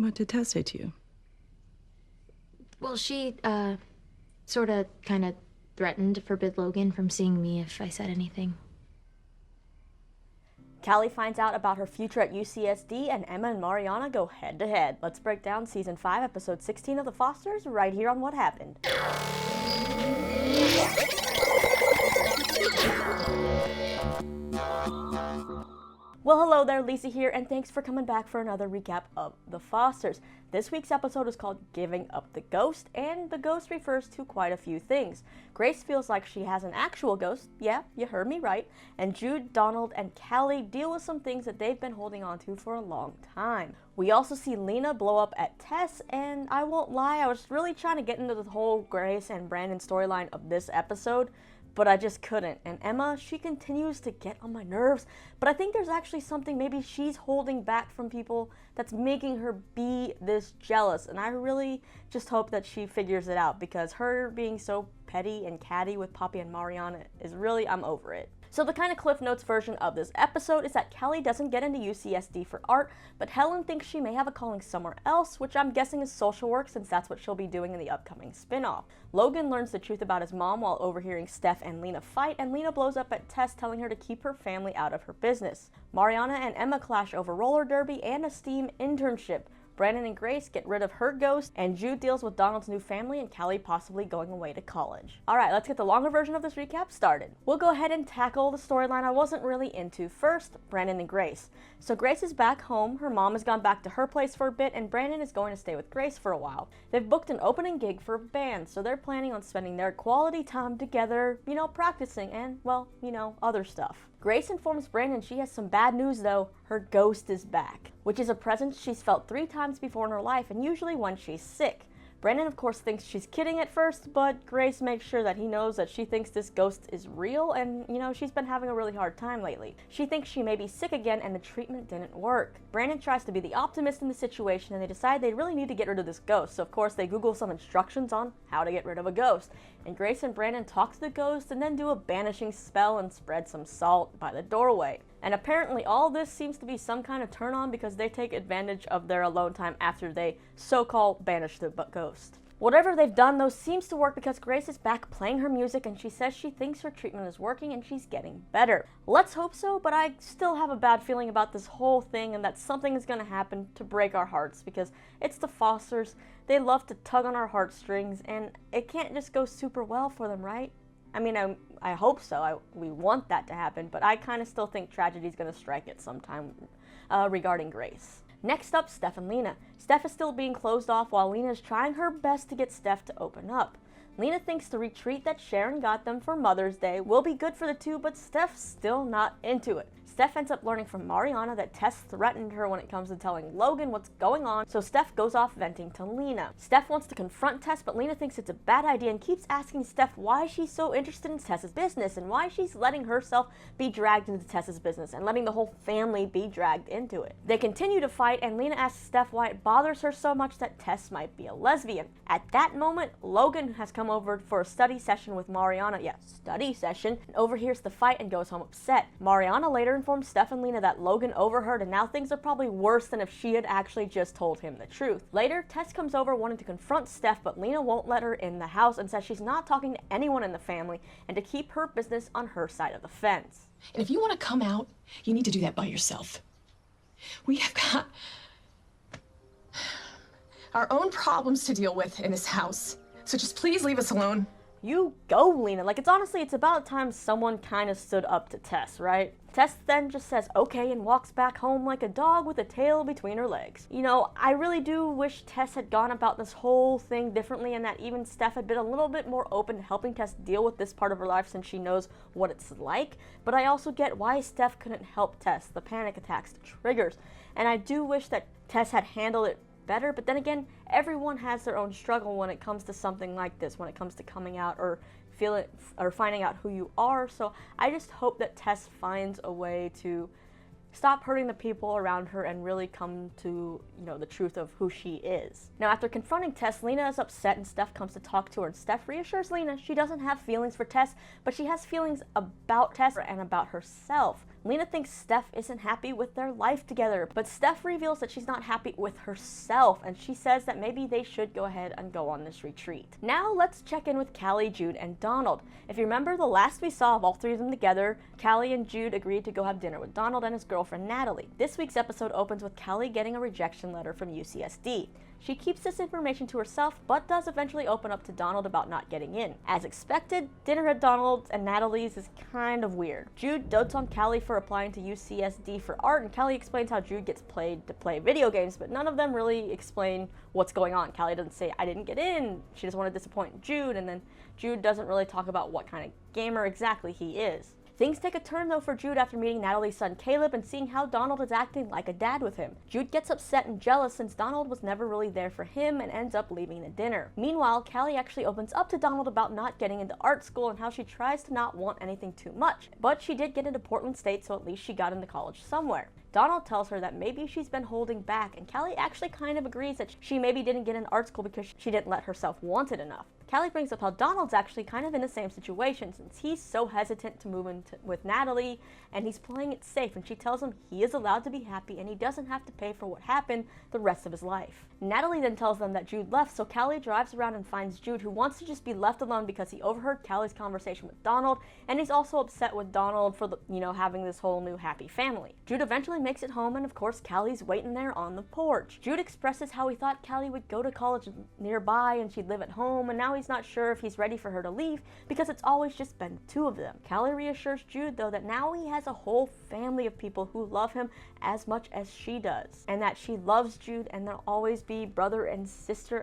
What did Tess say to you? Well, she, sort of, kind of threatened to forbid Logan from seeing me if I said anything. Callie finds out about her future at UCSD, and Emma and Mariana go head-to-head. Let's break down Season 5, Episode 16 of The Fosters, right here on What Happened. Well, hello there, Lisa here, and thanks for coming back for another recap of The Fosters. This week's episode is called Giving Up the Ghost, and the ghost refers to quite a few things. Grace feels like she has an actual ghost, yeah, you heard me right, and Jude, Donald, and Callie deal with some things that they've been holding on to for a long time. We also see Lena blow up at Tess, and I won't lie, I was really trying to get into the whole Grace and Brandon storyline of this episode, but I just couldn't. And Emma, she continues to get on my nerves, but I think there's actually something maybe she's holding back from people that's making her be this jealous, and I really just hope that she figures it out, because her being so petty and catty with Poppy and Mariana is really, I'm over it. So the kind of Cliff Notes version of this episode is that Callie doesn't get into UCSD for art, but Helen thinks she may have a calling somewhere else, which I'm guessing is social work, since that's what she'll be doing in the upcoming spin-off. Logan learns the truth about his mom while overhearing Steph and Lena fight, and Lena blows up at Tess, telling her to keep her family out of her business. Mariana and Emma clash over roller derby and a STEAM internship. Brandon and Grace get rid of her ghost, and Jude deals with Donald's new family and Callie possibly going away to college. Alright, let's get the longer version of this recap started. We'll go ahead and tackle the storyline I wasn't really into. First, Brandon and Grace. So Grace is back home, her mom has gone back to her place for a bit, and Brandon is going to stay with Grace for a while. They've booked an opening gig for a band, so they're planning on spending their quality time together, practicing and, well, other stuff. Grace informs Brandon she has some bad news though, her ghost is back, which is a presence she's felt 3 times before in her life, and usually when she's sick. Brandon of course thinks she's kidding at first, but Grace makes sure that he knows that she thinks this ghost is real, and she's been having a really hard time lately. She thinks she may be sick again and the treatment didn't work. Brandon tries to be the optimist in the situation, and they decide they really need to get rid of this ghost, so of course they Google some instructions on how to get rid of a ghost. And Grace and Brandon talk to the ghost and then do a banishing spell and spread some salt by the doorway. And apparently all this seems to be some kind of turn on, because they take advantage of their alone time after they so-called banish the ghost. Whatever they've done though seems to work, because Grace is back playing her music and she says she thinks her treatment is working and she's getting better. Let's hope so, but I still have a bad feeling about this whole thing, and that something is going to happen to break our hearts, because it's the Fosters. They love to tug on our heartstrings, and it can't just go super well for them, right? I mean, I hope so. We want that to happen, but I kind of still think tragedy's going to strike at some time regarding Grace. Next up, Steph and Lena. Steph is still being closed off while Lena is trying her best to get Steph to open up. Lena thinks the retreat that Sharon got them for Mother's Day will be good for the two, but Steph's still not into it. Steph ends up learning from Mariana that Tess threatened her when it comes to telling Logan what's going on, so Steph goes off venting to Lena. Steph wants to confront Tess, but Lena thinks it's a bad idea and keeps asking Steph why she's so interested in Tess's business and why she's letting herself be dragged into Tess's business and letting the whole family be dragged into it. They continue to fight, and Lena asks Steph why it bothers her so much that Tess might be a lesbian. At that moment, Logan has come over for a study session with Mariana, and overhears the fight and goes home upset. Mariana later informs Steph and Lena that Logan overheard, and now things are probably worse than if she had actually just told him the truth. Later, Tess comes over wanting to confront Steph, but Lena won't let her in the house and says she's not talking to anyone in the family and to keep her business on her side of the fence. And if you want to come out, you need to do that by yourself. We have got our own problems to deal with in this house, so just please leave us alone. You go, Lena. It's about time someone kind of stood up to Tess, right? Tess then just says okay and walks back home like a dog with a tail between her legs. I really do wish Tess had gone about this whole thing differently, and that even Steph had been a little bit more open to helping Tess deal with this part of her life, since she knows what it's like. But I also get why Steph couldn't help Tess, the panic attacks, the triggers. And I do wish that Tess had handled it better, but then again, everyone has their own struggle when it comes to something like this, when it comes to coming out or finding out who you are. So I just hope that Tess finds a way to stop hurting the people around her and really come to, the truth of who she is. Now, after confronting Tess, Lena is upset and Steph comes to talk to her, and Steph reassures Lena she doesn't have feelings for Tess, but she has feelings about Tess and about herself. Lena thinks Steph isn't happy with their life together, but Steph reveals that she's not happy with herself, and she says that maybe they should go ahead and go on this retreat. Now let's check in with Callie, Jude, and Donald. If you remember the last we saw of all three of them together, Callie and Jude agreed to go have dinner with Donald and his girlfriend Natalie. This week's episode opens with Callie getting a rejection letter from UCSD. She keeps this information to herself, but does eventually open up to Donald about not getting in. As expected, dinner at Donald's and Natalie's is kind of weird. Jude dotes on Callie for applying to UCSD for art, and Callie explains how Jude gets paid to play video games, but none of them really explain what's going on. Callie doesn't say, I didn't get in, she doesn't want to disappoint Jude, and then Jude doesn't really talk about what kind of gamer exactly he is. Things take a turn though for Jude after meeting Natalie's son Caleb and seeing how Donald is acting like a dad with him. Jude gets upset and jealous since Donald was never really there for him and ends up leaving the dinner. Meanwhile, Callie actually opens up to Donald about not getting into art school and how she tries to not want anything too much. But she did get into Portland State, so at least she got into college somewhere. Donald tells her that maybe she's been holding back, and Callie actually kind of agrees that she maybe didn't get in art school because she didn't let herself want it enough. Callie brings up how Donald's actually kind of in the same situation since he's so hesitant to move in with Natalie and he's playing it safe, and she tells him he is allowed to be happy and he doesn't have to pay for what happened the rest of his life. Natalie then tells them that Jude left, so Callie drives around and finds Jude, who wants to just be left alone because he overheard Callie's conversation with Donald, and he's also upset with Donald for having this whole new happy family. Jude eventually makes it home, and of course Callie's waiting there on the porch. Jude expresses how he thought Callie would go to college nearby and she'd live at home, and now he's not sure if he's ready for her to leave because it's always just been the two of them. Callie reassures Jude though that now he has a whole family of people who love him as much as she does, and that she loves Jude and they'll always be brother and sister,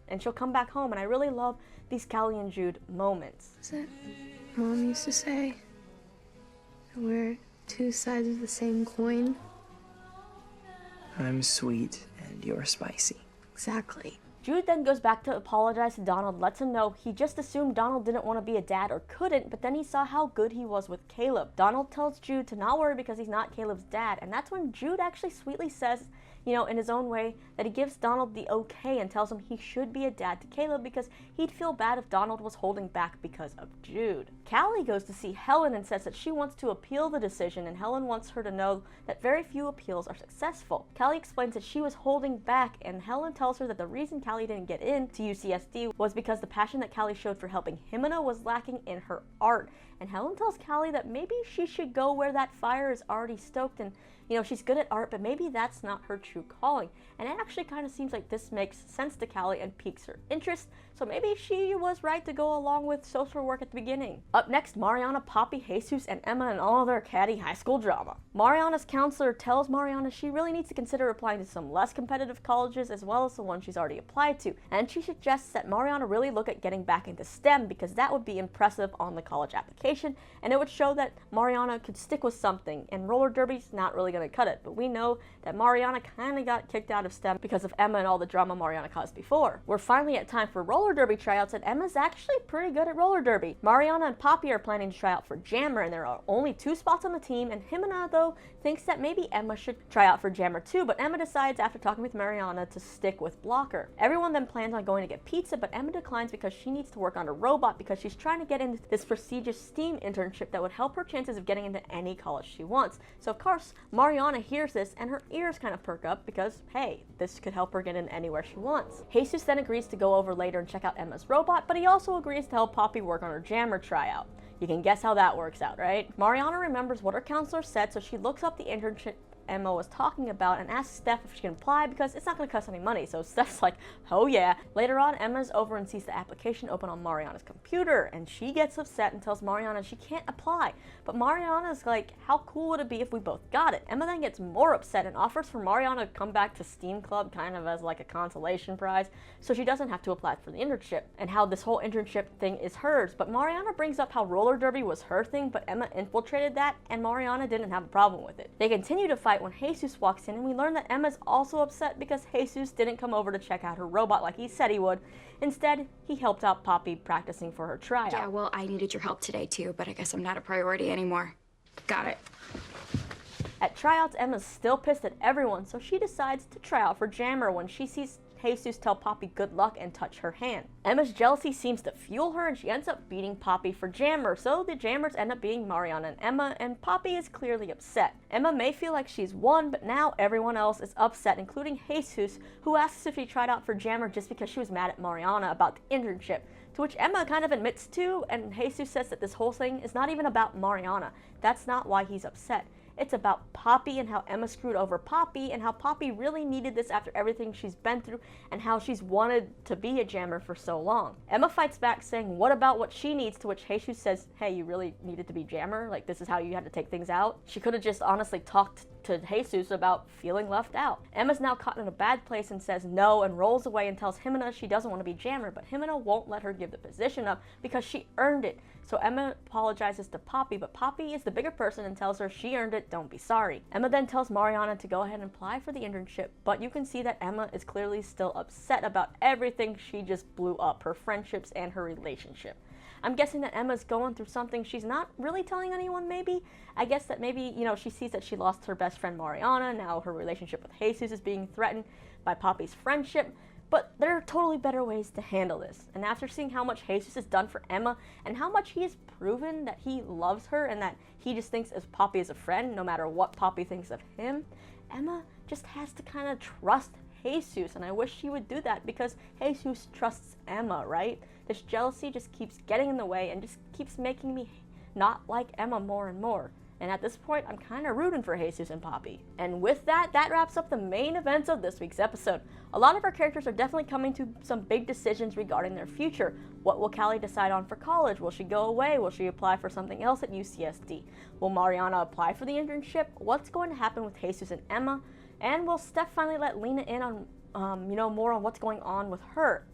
and she'll come back home, and I really love these Callie and Jude moments. Is it Mom used to say? We're two sides of the same coin. I'm sweet and you're spicy. Exactly. Jude then goes back to apologize to Donald, lets him know he just assumed Donald didn't want to be a dad or couldn't, but then he saw how good he was with Caleb. Donald tells Jude to not worry because he's not Caleb's dad, and that's when Jude actually sweetly says, in his own way, that he gives Donald the okay and tells him he should be a dad to Caleb because he'd feel bad if Donald was holding back because of Jude. Callie goes to see Helen and says that she wants to appeal the decision, and Helen wants her to know that very few appeals are successful. Callie explains that she was holding back, and Helen tells her that the reason Callie didn't get into UCSD was because the passion that Callie showed for helping Jimena was lacking in her art. And Helen tells Callie that maybe she should go where that fire is already stoked, and she's good at art, but maybe that's not her true calling. And it actually kind of seems like this makes sense to Callie and piques her interest, so maybe she was right to go along with social work at the beginning. Up next, Mariana, Poppy, Jesus, and Emma and all their catty high school drama. Mariana's counselor tells Mariana she really needs to consider applying to some less competitive colleges as well as the one she's already applied to, and she suggests that Mariana really look at getting back into STEM because that would be impressive on the college application, and it would show that Mariana could stick with something, and roller derby's not really going to cut it, but we know that Mariana kind of got kicked out of STEM because of Emma and all the drama Mariana caused before. We're finally at time for roller derby tryouts, and Emma's actually pretty good at roller derby. Mariana and Poppy are planning to try out for Jammer, and there are only 2 spots on the team, and Jimena, though, thinks that maybe Emma should try out for Jammer too, but Emma decides after talking with Mariana to stick with Blocker. Everyone then plans on going to get pizza, but Emma declines because she needs to work on a robot because she's trying to get into this prestigious STEAM internship that would help her chances of getting into any college she wants. So of course, Mariana hears this and her ears kind of perk up because, hey, this could help her get in anywhere she wants. Jesus then agrees to go over later and check out Emma's robot, but he also agrees to help Poppy work on her Jammer tryout. You can guess how that works out, right? Mariana remembers what her counselor said, so she looks up the internship Emma was talking about and asks Steph if she can apply because it's not going to cost any money. So Steph's like, oh yeah. Later on, Emma's over and sees the application open on Mariana's computer, and she gets upset and tells Mariana she can't apply. But Mariana's like, how cool would it be if we both got it? Emma then gets more upset and offers for Mariana to come back to STEAM Club kind of as like a consolation prize so she doesn't have to apply for the internship, and how this whole internship thing is hers. But Mariana brings up how roller derby was her thing, but Emma infiltrated that and Mariana didn't have a problem with it. They continue to fight when Jesus walks in, and we learn that Emma's also upset because Jesus didn't come over to check out her robot like he said he would. Instead, he helped out Poppy practicing for her tryout. Yeah, well, I needed your help today too, but I guess I'm not a priority anymore. Got it. At tryouts, Emma's still pissed at everyone, so she decides to try out for Jammer when she sees Jesus tell Poppy good luck and touch her hand. Emma's jealousy seems to fuel her, and she ends up beating Poppy for Jammer, so the Jammers end up being Mariana and Emma, and Poppy is clearly upset. Emma may feel like she's won, but now everyone else is upset, including Jesus, who asks if she tried out for Jammer just because she was mad at Mariana about the internship, to which Emma kind of admits to, and Jesus says that this whole thing is not even about Mariana. That's not why he's upset. It's about Poppy and how Emma screwed over Poppy and how Poppy really needed this after everything she's been through and how she's wanted to be a Jammer for so long. Emma fights back saying, what about what she needs, to which Jesus says, hey, you really needed to be Jammer? Like, this is how you had to take things out? She could have just honestly talked to Jesus about feeling left out. Emma's now caught in a bad place and says no and rolls away and tells Jimena she doesn't want to be Jammer, but Jimena won't let her give the position up because she earned it. So Emma apologizes to Poppy, but Poppy is the bigger person and tells her she earned it, don't be sorry. Emma then tells Mariana to go ahead and apply for the internship, but you can see that Emma is clearly still upset about everything she just blew up, her friendships and her relationship. I'm guessing that Emma's going through something she's not really telling anyone, maybe. I guess that maybe, she sees that she lost her best friend Mariana, now her relationship with Jesus is being threatened by Poppy's friendship. But there are totally better ways to handle this. And after seeing how much Jesus has done for Emma and how much he has proven that he loves her and that he just thinks of Poppy as a friend no matter what Poppy thinks of him, Emma just has to kind of trust Jesus. And I wish she would do that because Jesus trusts Emma, right? This jealousy just keeps getting in the way and just keeps making me not like Emma more and more. And at this point, I'm kind of rooting for Jesus and Poppy. And with that, that wraps up the main events of this week's episode. A lot of our characters are definitely coming to some big decisions regarding their future. What will Callie decide on for college? Will she go away? Will she apply for something else at UCSD? Will Mariana apply for the internship? What's going to happen with Jesus and Emma? And will Steph finally let Lena in on, more on what's going on with her?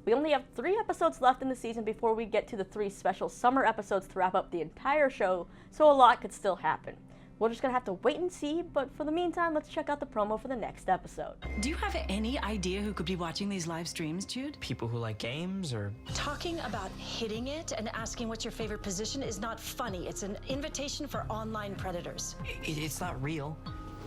We only have 3 episodes left in the season before we get to the 3 special summer episodes to wrap up the entire show, so a lot could still happen. We're just gonna have to wait and see, but for the meantime, let's check out the promo for the next episode. Do you have any idea who could be watching these live streams, Jude? People who like games or... Talking about hitting it and asking what's your favorite position is not funny. It's an invitation for online predators. It's not real.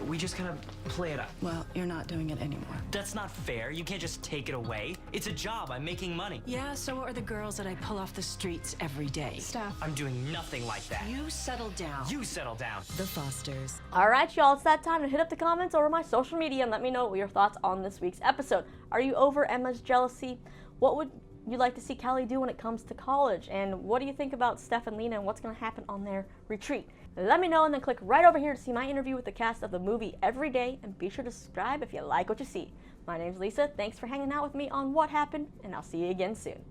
We just kind of play it up. Well, you're not doing it anymore. That's not fair. You can't just take it away. It's a job. I'm making money. Yeah, so are the girls that I pull off the streets every day. Steph. I'm doing nothing like that. You settle down. You settle down. The Fosters. Alright y'all, it's that time to hit up the comments over my social media and let me know your thoughts on this week's episode. Are you over Emma's jealousy? What would you like to see Callie do when it comes to college? And what do you think about Steph and Lena and what's going to happen on their retreat? Let me know and then click right over here to see my interview with the cast of the movie Every Day, and be sure to subscribe if you like what you see. My name's Lisa, thanks for hanging out with me on What Happened, and I'll see you again soon.